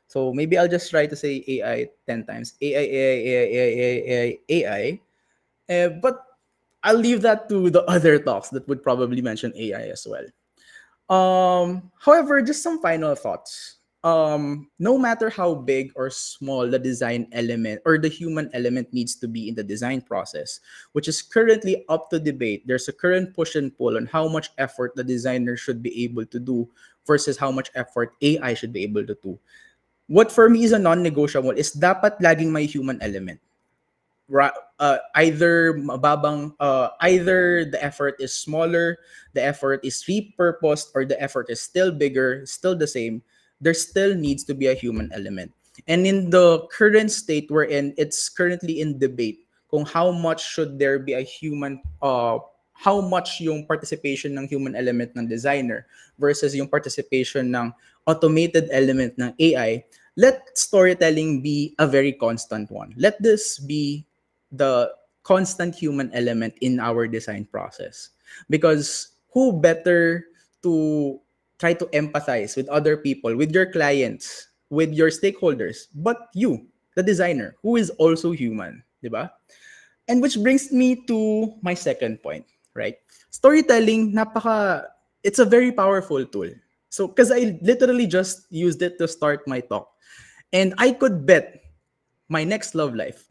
So maybe I'll just try to say AI 10 times. AI, AI, AI, AI, AI, AI. But I'll leave that to the other talks that would probably mention AI as well. However, just some final thoughts. No matter how big or small the design element or the human element needs to be in the design process, which is currently up to debate, there's a current push and pull on how much effort the designer should be able to do versus how much effort AI should be able to do. What for me is a non-negotiable is dapat laging may human element. Either the effort is smaller, the effort is repurposed, or the effort is still bigger, still the same, there still needs to be a human element. And in the current state we're in, it's currently in debate kung how much should there be a human how much yung participation ng human element ng designer versus yung participation ng automated element ng AI. Let storytelling be a very constant one. Let this be the constant human element in our design process. Because who better to try to empathize with other people, with your clients, with your stakeholders, but you, the designer, who is also human, diba? And which brings me to my second point, right? Storytelling, it's a very powerful tool. So, because I literally just used it to start my talk. And I could bet my next love life.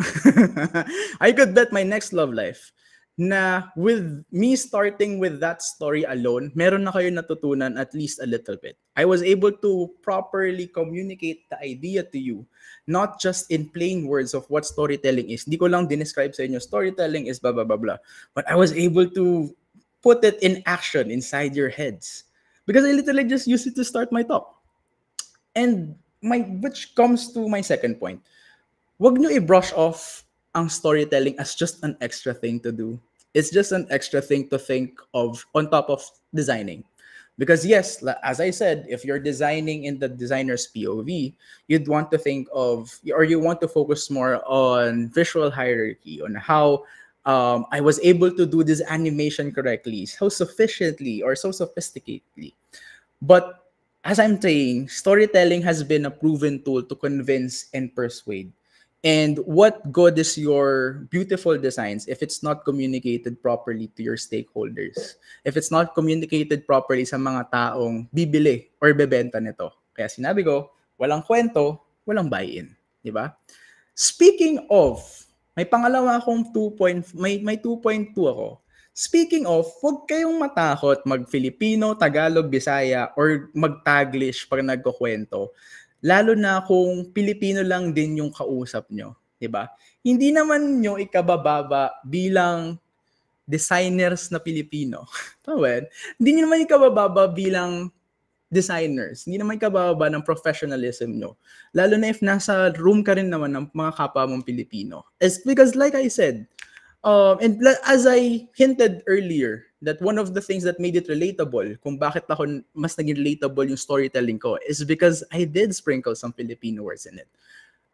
I could bet my next love life na with me starting with that story alone, meron na kayo natutunan at least a little bit. I was able to properly communicate the idea to you, not just in plain words of what storytelling is. Di ko lang dinescribe sa inyo, storytelling is blah, blah, blah, blah. But I was able to put it in action inside your heads. Because I literally just used it to start my talk. And which comes to my second point. Wag nyo i-brush off ang storytelling as just an extra thing to do. It's just an extra thing to think of on top of designing. Because yes, as I said, if you're designing in the designer's POV, you'd want to think of, or you want to focus more on visual hierarchy, on how I was able to do this animation correctly, so sufficiently or so sophisticatedly. But as I'm saying, storytelling has been a proven tool to convince and persuade. And what good is your beautiful designs if it's not communicated properly to your stakeholders? If it's not communicated properly sa mga taong bibili or bebenta nito. Kaya sinabi ko, walang kwento, walang buy-in. Di ba? Speaking of, may pangalawa akong 2 may 2.2 ako. Speaking of, huwag kayong matakot mag-Filipino, Tagalog, Bisaya, or mag-Taglish pag nagkukwento. Lalo na kung Pilipino lang din yung kausap nyo. Diba? Hindi naman nyo ikabababa bilang designers na Pilipino. Tama. Hindi nyo naman ikabababa bilang designers. Hindi naman kababa ng professionalism nyo. Lalo na if nasa room ka rin naman ng mga kapwa mong Pilipino. It's because like I said, and as I hinted earlier, that one of the things that made it relatable, kung bakit ako mas naging relatable yung storytelling ko, is because I did sprinkle some Filipino words in it.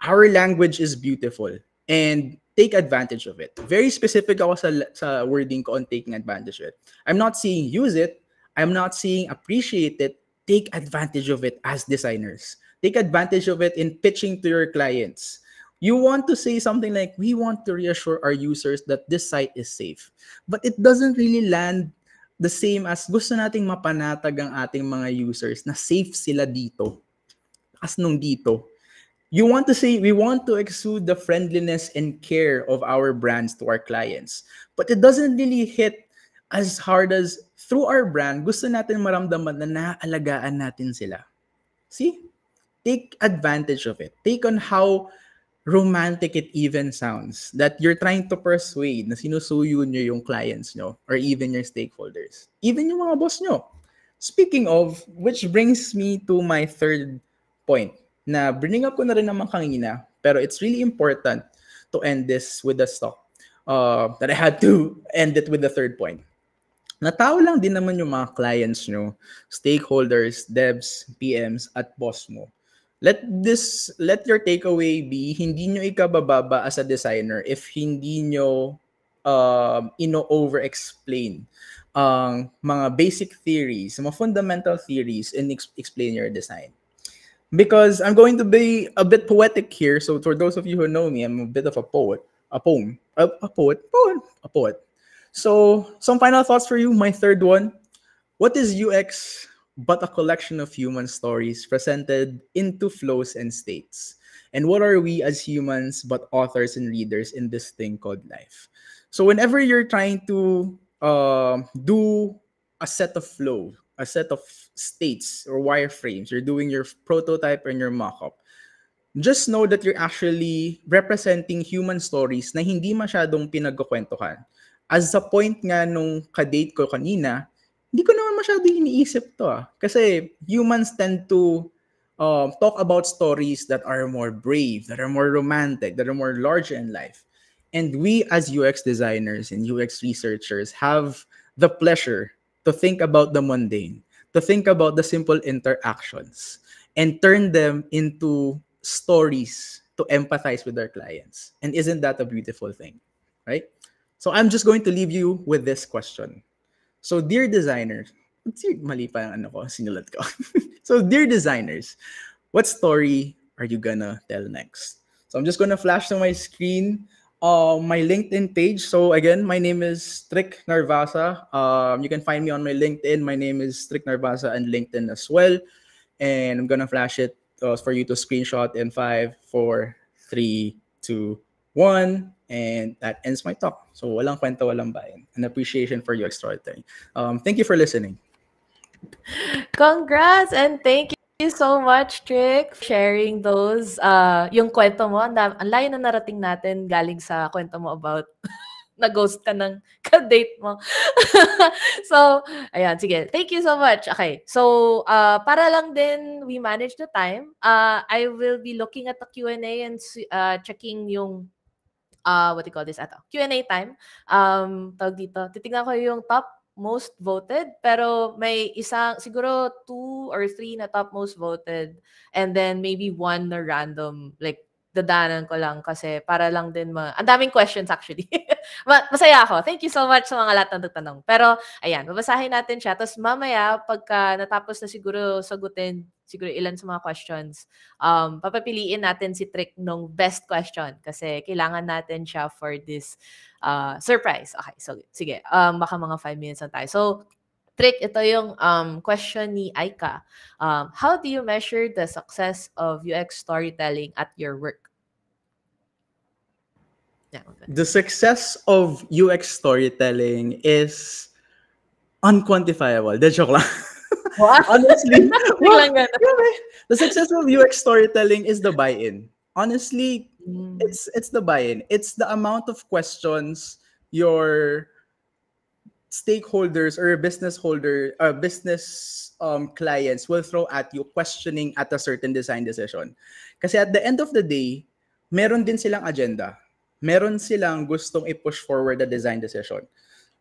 Our language is beautiful and take advantage of it. Very specific ako sa wording ko on taking advantage of it. I'm not saying use it. I'm not saying appreciate it. Take advantage of it as designers. Take advantage of it in pitching to your clients. You want to say something like, we want to reassure our users that this site is safe. But it doesn't really land the same as gusto nating mapanatag ang ating mga users na safe sila dito. As nung dito. You want to say, we want to exude the friendliness and care of our brands to our clients. But it doesn't really hit as hard as through our brand, gusto natin maramdaman na naaalagaan natin sila. See? Take advantage of it. Take on how romantic it even sounds that you're trying to persuade na sinusuyo nyo yung clients nyo or even your stakeholders. Even yung mga boss nyo. Speaking of, which brings me to my third point na bring up ko na rin naman kanina, pero it's really important to end this with the stock that I had to end it with the third point. Natao lang din naman yung mga clients nyo, stakeholders, devs, PMs, at boss mo. Let your takeaway be, hindi nyo ikabababa as a designer if hindi nyo over-explain ang mga basic theories, mga fundamental theories, and explain your design. Because I'm going to be a bit poetic here, so for those of you who know me, I'm a bit of a poet. So, some final thoughts for you. My third one. What is UX but a collection of human stories presented into flows and states? And what are we as humans but authors and readers in this thing called life? So, whenever you're trying to do a set of flow, a set of states or wireframes, you're doing your prototype and your mock-up, just know that you're actually representing human stories na hindi masyadong pinagkukwentuhan. As a point nga nung kadate ko kanina, hindi ko naman masyadong iniisip to. Kasi humans tend to talk about stories that are more brave, that are more romantic, that are more larger in life. And we as UX designers and UX researchers have the pleasure to think about the mundane, to think about the simple interactions, and turn them into stories to empathize with our clients. And isn't that a beautiful thing, right? So I'm just going to leave you with this question. So dear designers, mali pa ang ano ko, sinulat ko. So dear designers, what story are you gonna tell next? So I'm just gonna flash to my screen my LinkedIn page. So again, my name is Trick Narvasa. You can find me on my LinkedIn. My name is Trick Narvasa and LinkedIn as well. And I'm gonna flash it for you to screenshot in 5, 4, 3, 2, 1. And that ends my talk. So walang kwenta, walang bayan. An appreciation for your storytelling. Thank you for listening. Congrats and thank you so much, Trick, for sharing those. Yung kwento mo, ang layo na narating natin galing sa kwento mo about na-ghost ka ng ka-date mo. So, ayan, sige. Thank you so much. Okay. So, para lang din we manage the time, I will be looking at the Q&A and checking yung what do you call this? Q&A time. Tawag dito. Titignan ko yung top most voted, pero may isang, siguro two or three na top most voted, and then maybe one na random, like, dadanan ko lang kasi para lang din ang daming questions actually. Masaya ako. Thank you so much sa mga lahat ng nagtanong. Pero, ayan, babasahin natin siya. Tapos mamaya, pagka natapos na siguro sagutin, siguro ilan sa mga questions, papapiliin natin si Trick nung best question kasi kailangan natin siya for this surprise. Okay, so sige, baka mga 5 minutes lang tayo. So, Trick, ito yung question ni Aika. How do you measure the success of UX storytelling at your work? Yeah, okay. The success of UX storytelling is unquantifiable. De joke lang. What? Honestly, Biglang ganun. the success of UX storytelling is the buy-in. Honestly, Mm. it's the buy-in. It's the amount of questions your stakeholders or business clients will throw at you questioning at a certain design decision. Kasi at the end of the day, meron din silang agenda. Meron silang gustong i-push forward the design decision.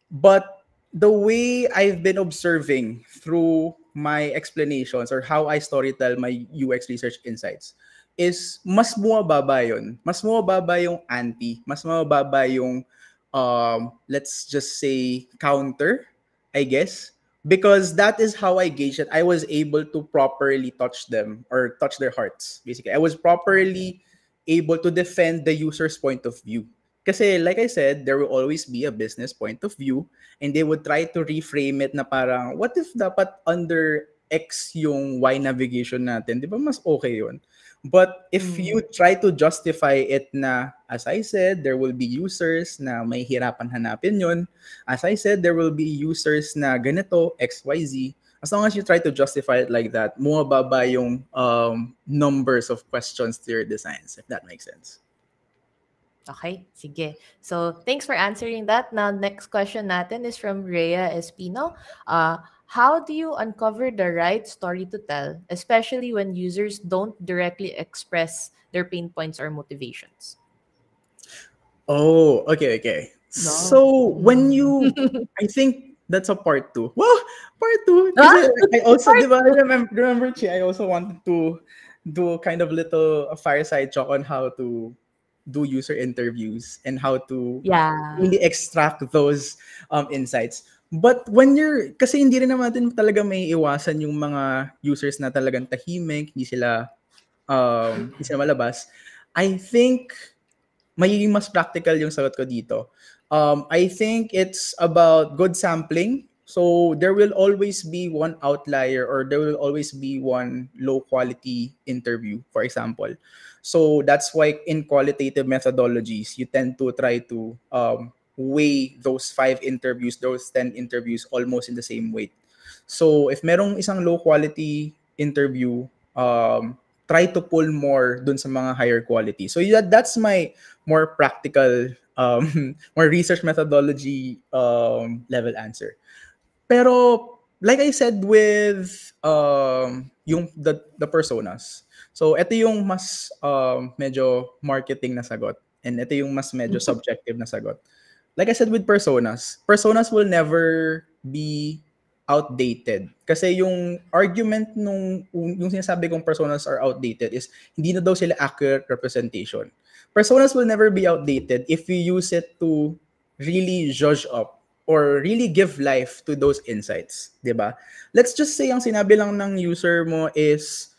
But the way I've been observing through my explanations or how I storytell my UX research insights is mas bumababa yun. Mas bumababa yung ante. Mas bumababa yung let's just say counter, I guess, because that is how I gauge it. I was able to properly touch them or touch their hearts. Basically, I was properly able to defend the user's point of view. Kasi like I said, there will always be a business point of view and they would try to reframe it na parang, what if dapat under X yung Y navigation natin? Di ba mas okay yun? But if you try to justify it na, as I said, there will be users na may hirapan hanapin yun. As I said, there will be users na ganito, X, Y, Z. As long as you try to justify it like that, bumababa yung numbers of questions to your designs, if that makes sense. Okay, sige. So, thanks for answering that. Now, next question natin is from Rhea Espino. How do you uncover the right story to tell, especially when users don't directly express their pain points or motivations? Oh, okay. No. So, when you, I think that's a part two. Well, part two. Kasi I also, di ba, remember, Chi, I also wanted to do kind of little fireside talk on how to do user interviews and how to really extract those insights. But when you're, kasi hindi rin naman talaga may iwasan yung mga users na talagang tahimik, hindi sila malabas. I think magiging mas practical yung sagot ko dito. I think it's about good sampling. So there will always be one outlier or there will always be one low quality interview, for example. So that's why in qualitative methodologies, you tend to try to weigh those 5 interviews, those 10 interviews almost in the same weight. So if merong isang low quality interview, try to pull more dun sa mga higher quality. So that's my more practical, more research methodology level answer. Pero like I said with yung the personas. So ito yung mas medyo marketing na sagot and ito yung mas medyo subjective na sagot. Like I said with personas will never be outdated. Kasi yung argument yung sinasabi kong personas are outdated is hindi na daw sila accurate representation. Personas will never be outdated if you use it to really judge up or really give life to those insights, 'di ba? Let's just say ang sinabi lang ng user mo is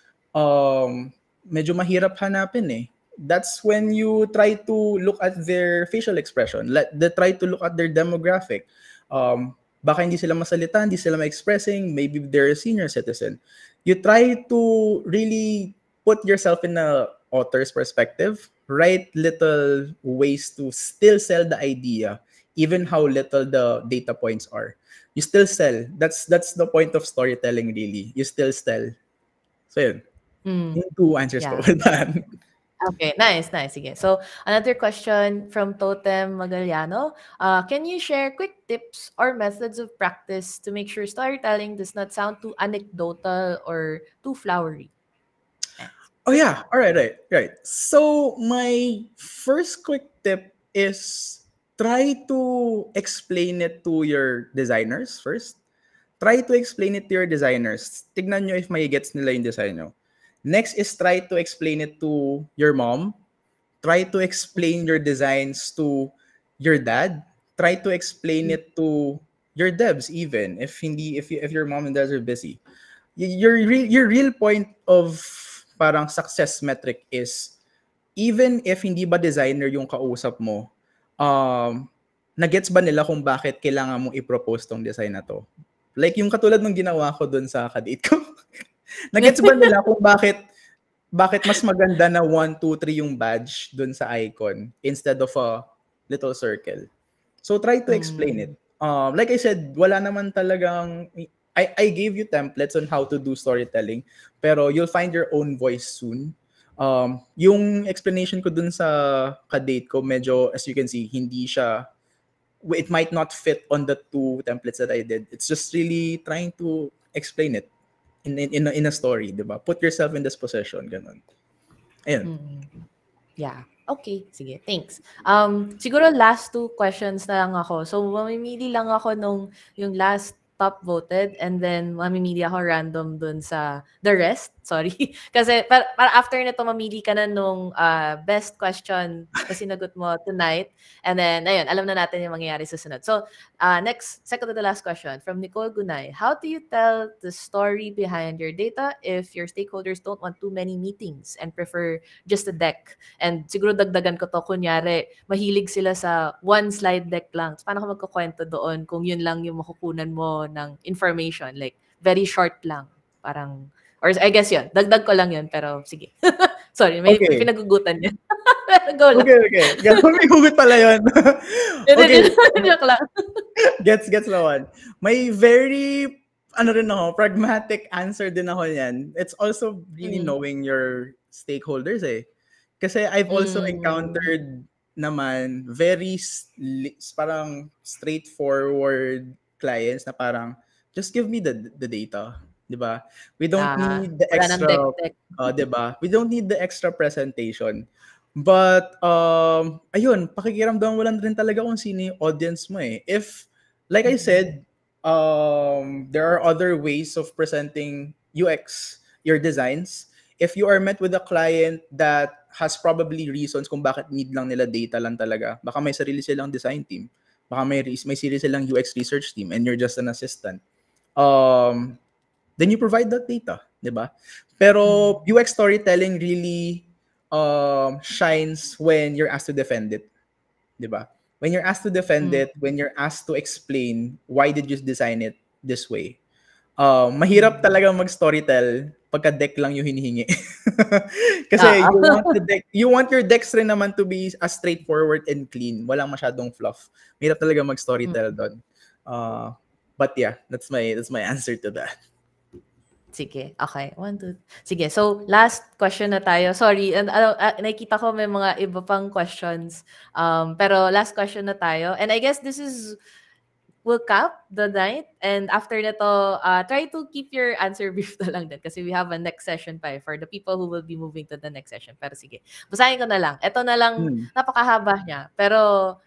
medyo mahirap hanapin eh. That's when you try to look at their facial expression. Try to look at their demographic. Baka hindi sila masalita, hindi sila ma-expressing, maybe they're a senior citizen. You try to really put yourself in a author's perspective, write little ways to still sell the idea, even how little the data points are. You still sell. That's the point of storytelling, really. You still sell. So yun. Yung 2 answers ko with that. Okay, nice. Sige. So, another question from Totem Magaliano. Can you share quick tips or methods of practice to make sure storytelling does not sound too anecdotal or too flowery? Oh yeah, all right. So my first quick tip is try to explain it to your designers first. Try to explain it to your designers. Tignan nyo if may gets nila yung design nyo. Next is try to explain it to your mom. Try to explain your designs to your dad. Try to explain it to your devs even if your mom and dad are busy. Your real point of parang success metric is even if hindi ba designer yung kausap mo, nagets ba nila kung bakit kailangan mong i-propose tong design na to? Like yung katulad ng ginawa ko dun sa kadate ko. Nagets ba nila kung bakit mas maganda na 1, 2, 3 yung badge dun sa icon instead of a little circle? So try to explain it. Like I said, wala naman talagang I gave you templates on how to do storytelling, pero you'll find your own voice soon. Yung explanation ko dun sa kadate ko, medyo, as you can see, hindi siya, it might not fit on the 2 templates that I did. It's just really trying to explain it in a story, diba? Put yourself in this position, ganun. Ayun. Yeah. Okay, sige. Thanks. Siguro last 2 questions na lang ako. So, mamimili lang ako nung yung last top voted and then mamimili ako random dun sa the rest. Sorry. Kasi para after nito mamili ka na nung best question na sinagot mo tonight. And then, ayun, alam na natin yung mangyayari sa sunod. So, next, second to the last question from Nicole Gunay. How do you tell the story behind your data if your stakeholders don't want too many meetings and prefer just a deck? And siguro dagdagan ko to, kunyari, mahilig sila sa one slide deck lang. So, paano ko magkukwento doon kung yun lang yung makukunan mo ng information? Like, very short lang. Parang, or I guess yun. Dagdag ko lang yun, pero sige. Sorry, may pinagugutan yun. Go lang. Okay. May hugot pala yun. Okay. Joke lang. Gets naman. May very, pragmatic answer din ako yan. It's also really knowing your stakeholders eh. Kasi I've also encountered naman very parang straightforward clients na parang, just give me the data. Diba? We don't need the extra, diba? We don't need the extra presentation. But, ayun, pakikiramdaman mo lang rin talaga kung sino yung audience mo eh. If, like I said, there are other ways of presenting UX, your designs. If you are met with a client that has probably reasons kung bakit need lang nila data lang talaga, baka may sarili silang design team, baka may sarili silang UX research team, and you're just an assistant. Then you provide that data, diba? Pero UX storytelling really shines when you're asked to defend it, diba? When you're asked to defend it, when you're asked to explain why did you design it this way. Mahirap talaga mag-storytell pagka deck lang yung hinihingi. Kasi you want your decks rin naman to be as straightforward and clean. Walang masyadong fluff. Mahirap talaga mag-storytell doon. But yeah, that's my answer to that. Sige, okay. 1, 2. Sige, so last question na tayo. Sorry, and nakikita ko may mga iba pang questions. Pero last question na tayo. And I guess this will cap the night. And after nito, try to keep your answer brief na lang din kasi we have a next session pa for the people who will be moving to the next session. Pero sige, basahin ko na lang. Ito na lang, napakahaba niya. Pero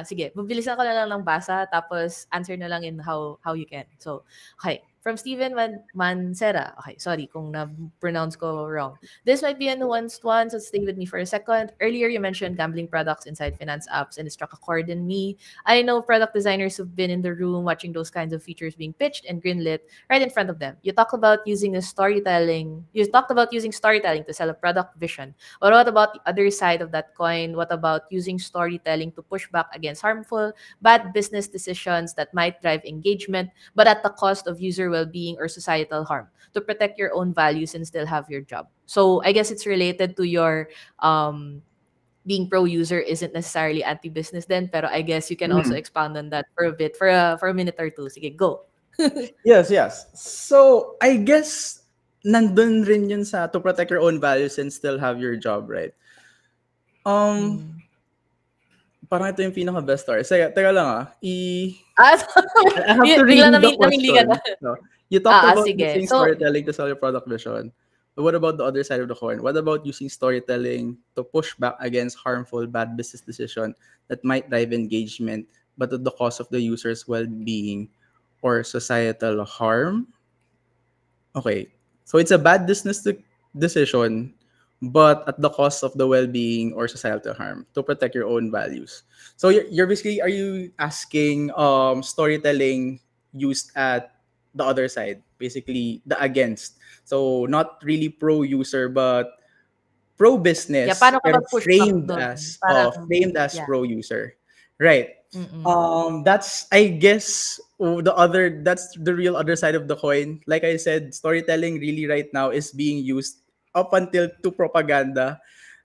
sige, mabilisan ko na lang ng basa tapos answer na lang in how you can. So, okay. From Steven Mancera. Okay, sorry kung na-pronounce ko wrong. This might be a nuanced one, so stay with me for a second. Earlier, you mentioned gambling products inside finance apps, and it struck a chord in me. I know product designers who've been in the room watching those kinds of features being pitched and greenlit right in front of them. You talked about using storytelling to sell a product vision. But what about the other side of that coin? What about using storytelling to push back against harmful, bad business decisions that might drive engagement, but at the cost of user well-being or societal harm, to protect your own values and still have your job? So I guess it's related to your being pro-user isn't necessarily anti-business then, pero I guess you can also expound on that for a bit, for a minute or two. Sige, go. Yes. So I guess nandun rin yun sa to protect your own values and still have your job, right? Parang ito yung pinaka-best story. Teka lang I have to read the question. You talked about using storytelling to sell your product vision. what about the other side of the coin? What about using storytelling to push back against harmful bad business decision that might drive engagement but at the cost of the user's well-being or societal harm? Okay. So it's a bad business decision, but at the cost of the well-being or societal harm to protect your own values. So you're basically, are you asking storytelling used at the other side, basically the against? So not really pro user, but pro Yeah, business, paano ka pero mag-push back dun? Parang, framed as yeah. pro user, right? Mm-mm. That's, I guess, that's the real other side of the coin. Like I said, storytelling really right now is being used up until to propaganda,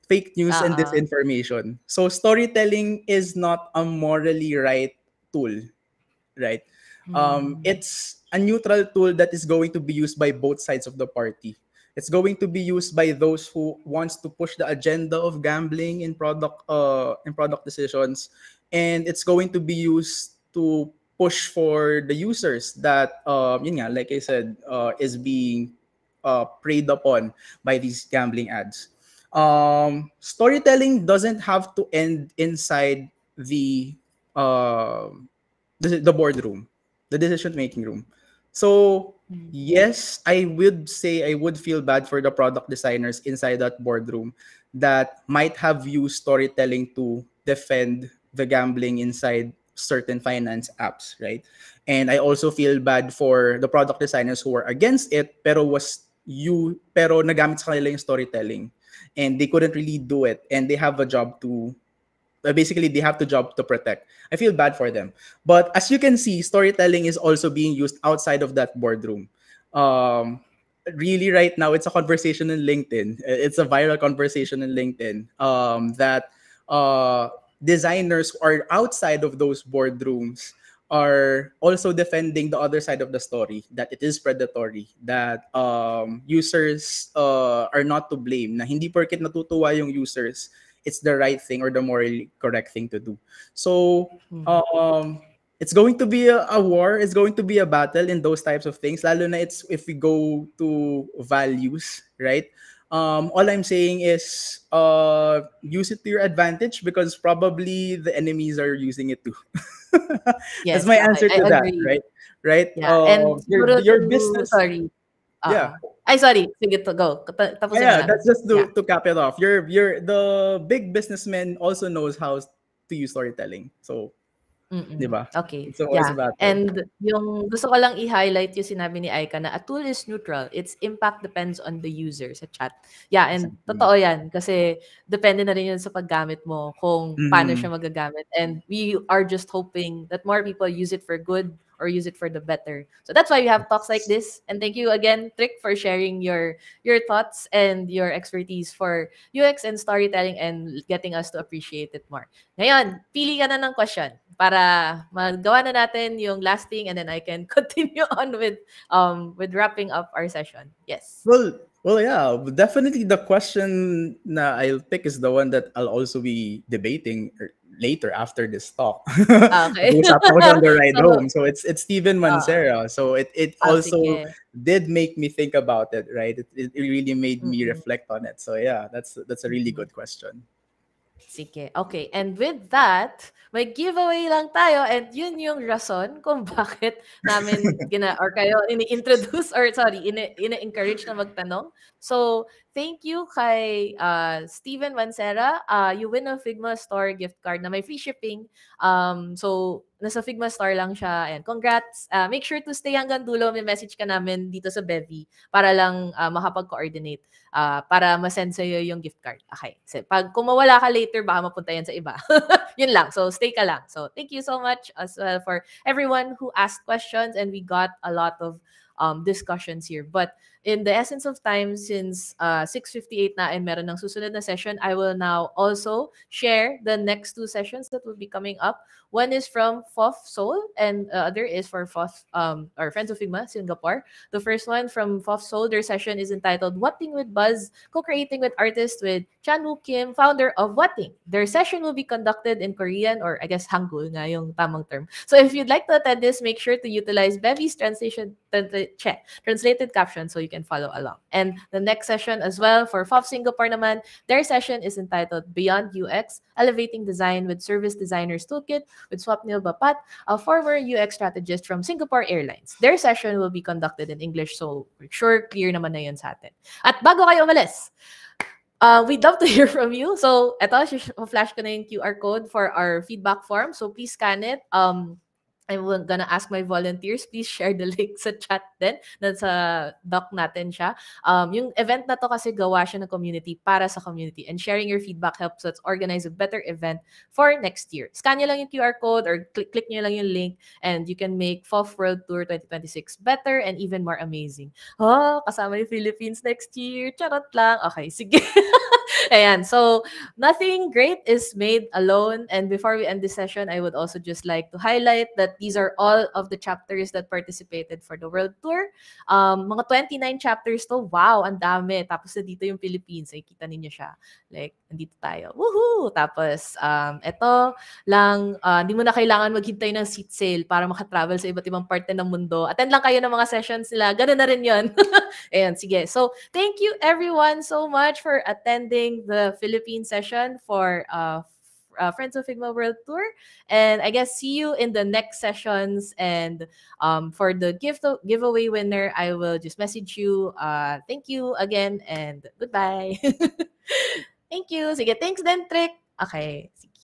fake news and Oo. disinformation. So storytelling is not a morally right tool, right? Mm. It's a neutral tool that is going to be used by both sides of the party. It's going to be used by those who wants to push the agenda of gambling in product decisions, and it's going to be used to push for the users that yun nga, like I said, is being preyed upon by these gambling ads. Storytelling doesn't have to end inside um the boardroom, the decision making room. So Mm. yes, I would say I would feel bad for the product designers inside that boardroom that might have used storytelling to defend the gambling inside certain finance apps, right? And I also feel bad for the product designers who were against it pero nagamit sa kanila yung storytelling and they couldn't really do it and they have a job to basically they have the job to protect. I feel bad for them. But as you can see, storytelling is also being used outside of that boardroom. Um, really, right now, it's a conversation in LinkedIn. It's a viral conversation in LinkedIn that uh, designers who are outside of those boardrooms are also defending the other side of the story, that it is predatory, that users are not to blame, na hindi porket natutuwa yung users it's the right thing or the morally correct thing to do. So Mm. um, it's going to be a war. It's going to be a battle in those types of things. Lalo na it's if we go to values, right? All I'm saying is use it to your advantage because probably the enemies are using it too. That's Yes, my okay. answer I to that, agree. right? Right? Yeah, and siguro Your to business, sorry, yeah. oo. Ay, sorry. Sige, go. Tapusin mo Yeah, lang. that's just Yeah. to cap it off. Your the big businessman also knows how to use storytelling. So, di Mm, ba? okay. It's always a Yeah, battle. and yung gusto ko lang i-highlight yung sinabi ni Aika na a tool is neutral. Its impact depends on the user sa chat. Yeah, and Exactly. totoo yan kasi depende na rin yun sa paggamit mo kung paano Mm-hmm. siya magagamit. And we are just hoping that more people use it for good or use it for the better. So that's why we have talks like this. And thank you again, Trick, for sharing your thoughts and your expertise for UX and storytelling and getting us to appreciate it more. Ngayon, pili ka na ng question para magawa na natin yung last thing and then I can continue on with wrapping up our session. Yes. Yeah, definitely the question na I'll pick is the one that I'll also be debating later after this talk. Okay. Pag-uusapan ko siya on the ride So, home. So it's Steven oo. Mancera. So it also Sige. did make me think about it, right? It really made me Mm-mm. reflect on it. So yeah, that's a really Mm-mm. good question. Sige. Okay. And with that, may giveaway lang tayo and yun yung rason kung bakit namin or kayo ini-introduce or sorry, ini-encourage na magtanong. So, thank you kay Steven Mancera. You win a Figma Store gift card na may free shipping. So, nasa Figma Store lang siya. And congrats. Make sure to stay hanggang dulo. May message ka namin dito sa Bevi para lang makapag-coordinate. Para ma-send sa'yo yung gift card. Okay. So, pag kung mawala ka later, baka mapunta yan sa iba. Yun lang. So, stay ka lang. So, thank you so much as well for everyone who asked questions and we got a lot of discussions here. But in the essence of time, since 6:58 na and meron ng susunod na session, I will now also share the next two sessions that will be coming up. One is from FOF Seoul and other is for FOF or Friends of Figma, Singapore. The first one from FOF Seoul, their session is entitled Whatting with Buzz, Co-Creating with Artists with Chan-Woo Kim, founder of Whatting. Their session will be conducted in Korean or I guess Hangul nga yung tamang term. So if you'd like to attend this, make sure to utilize Bevy's translated caption so you you can follow along. And the next session as well for FOF Singapore naman, their session is entitled Beyond UX, Elevating Design with Service Designers Toolkit with Swapnil Bapat, a former UX strategist from Singapore Airlines. Their session will be conducted in English, so we're sure clear naman na yun sa atin. At bago kayo umalis, we'd love to hear from you. So, eto, flash ko na yung QR code for our feedback form. So, please scan it. I'm gonna ask my volunteers, please share the link sa chat din. Nasa doc natin siya. Yung event na to kasi gawa siya ng community para sa community. And sharing your feedback helps us organize a better event for next year. Scan nyo lang yung QR code or click nyo lang yung link and you can make FOF World Tour 2026 better and even more amazing. Oh, kasama yung Philippines next year. Charot lang. Okay, sige. Ayan, so nothing great is made alone. And before we end this session, I would also just like to highlight that these are all of the chapters that participated for the World Tour. Mga 29 chapters to. Wow, ang dami. Tapos na dito yung Philippines. Ay, kita ninyo siya. Like, nandito tayo. Woohoo! Tapos, eto lang, hindi mo na kailangan maghintay ng seat sale para makatravel sa iba't ibang parte ng mundo. Attend lang kayo ng mga sessions nila. Ganun na rin yun. Ayan, sige. So, thank you everyone so much for attending the Philippine session for Friends of Figma World Tour. And I guess see you in the next sessions. And for the giveaway winner, I will just message you. Thank you again and goodbye. Thank you. Sige, thanks din, Trick. Okay. Sige.